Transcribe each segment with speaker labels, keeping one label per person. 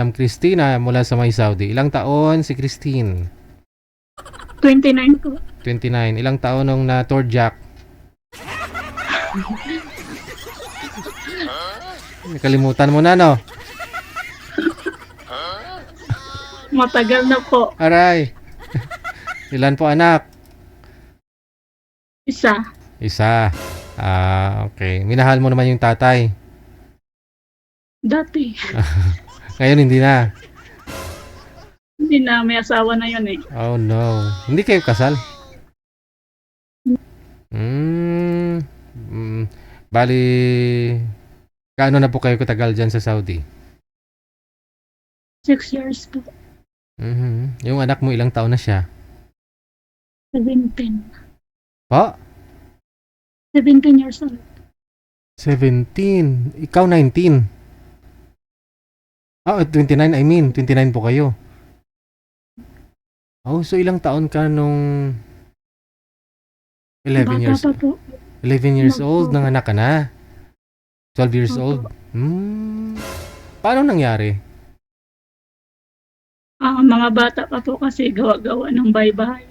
Speaker 1: Ma'am Christina mula sa may Saudi. Ilang taon si Christine?
Speaker 2: 29 po.
Speaker 1: 29. Ilang taon nung na-tour Jack? Nakalimutan mo na, no?
Speaker 2: Matagal na po.
Speaker 1: Aray. Ilan po anak?
Speaker 2: Isa.
Speaker 1: Isa. Okay. Minahal mo naman yung tatay.
Speaker 2: Dati.
Speaker 1: Ngayon hindi na.
Speaker 2: Hindi na, may asawa na yun eh.
Speaker 1: Oh no. Hindi kayo kasal? Bali, kaano na po kayo katagal dyan sa Saudi?
Speaker 2: 6 years po.
Speaker 1: Yung anak mo ilang taon na siya?
Speaker 2: 17.
Speaker 1: Po?
Speaker 2: 17 years old.
Speaker 1: 17. Ikaw 19. 29 I mean. 29 po kayo. Oh, so ilang taon ka nung 11 years
Speaker 2: Bata pa po.
Speaker 1: 11 years
Speaker 2: Opo.
Speaker 1: old, nanganak ka na? 12 years
Speaker 2: Opo.
Speaker 1: old? Paano nangyari?
Speaker 2: Mga bata pa po kasi gawa-gawa ng bahay-bahay.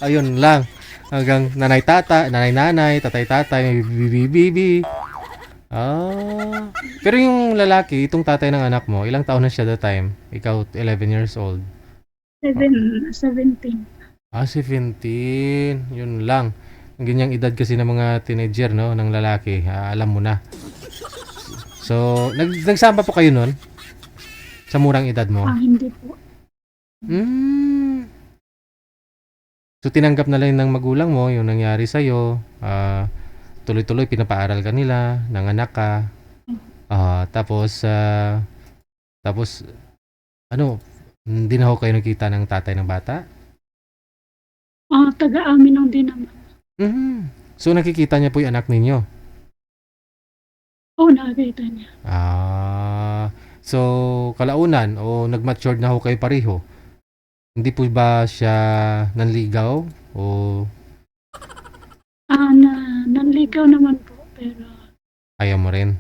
Speaker 1: Ayun lang. Hanggang nanay-nanay, tatay-tatay, may bibi-bibi. Pero yung lalaki, itong tatay ng anak mo, ilang taon na siya that time? Ikaw, 11 years old.
Speaker 2: 17.
Speaker 1: 17. Yun lang. Ang ganyang edad kasi ng mga teenager, no? Ng lalaki. Alam mo na. So, nagsama po kayo nun? Sa murang edad mo?
Speaker 2: Hindi po.
Speaker 1: So, tinanggap na lang ng magulang mo yung nangyari sa'yo. Tuloy-tuloy, pinapaaral ka nila, nanganak ka. Tapos, ano, hindi na ho kayo nakita ng tatay ng bata?
Speaker 2: Taga-amin lang din naman.
Speaker 1: So, nakikita niya po yung anak ninyo?
Speaker 2: Oo, nakakita niya.
Speaker 1: So, kalaunan o nag-matured na ho kayo pareho? Hindi po ba siya nanligaw? O
Speaker 2: Nanligaw naman po, pero
Speaker 1: ayaw mo rin?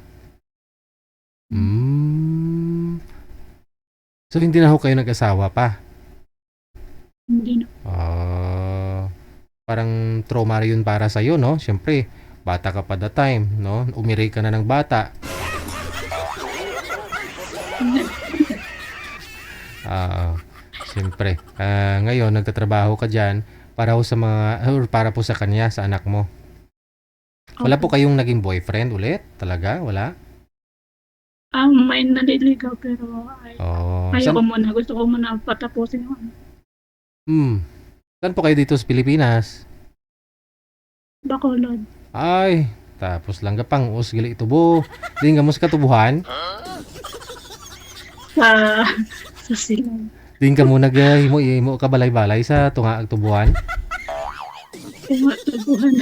Speaker 1: So, hindi na ho kayo nag-asawa pa?
Speaker 2: hindi na.
Speaker 1: Parang trauma yun para sa'yo, no? Siyempre, bata ka pa that time, no? Umiray ka na ng bata. Siyempre. Ngayon, nagtatrabaho ka dyan para po sa para po sa kanya, sa anak mo. Wala po kayong naging boyfriend ulit? Talaga? Wala?
Speaker 2: May naliligaw pero ayaw ko muna. Gusto ko muna patapusin yung
Speaker 1: Saan po kayo dito sa Pilipinas?
Speaker 2: Bacolod.
Speaker 1: Ay, tapos lang gapang usgali itubo. Di nga mo sa katubuhan?
Speaker 2: Sa silang.
Speaker 1: Di ka mo nag-himo ka balay-balay sa tunga ag tubuhan?
Speaker 2: Tumatabuhan.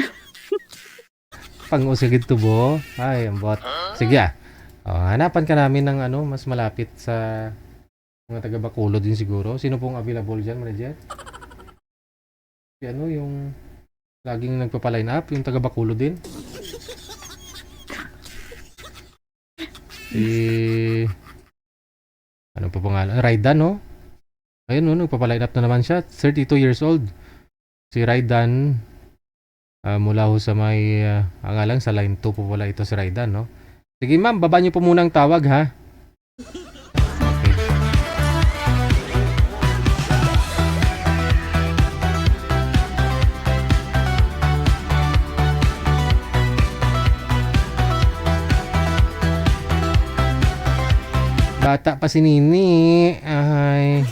Speaker 1: Pang-usagid tubo? Ay, ambot. Sige hanapan ka namin ng mas malapit sa mga taga Bacolod din siguro. Sino pong available dyan, manager? Yung laging nagpapaline up, yung taga Bacolod din. Ano pa pangalan? Raidan, no? Ayun, no, nagpapaline up na naman siya. 32 years old. Si Raidan, mula ho sa may, lang sa line 2 po pala ito si Raidan, no? Sige ma'am, baba niyo po muna ang tawag, ha? Okay. Bata pa si Nini. Ay.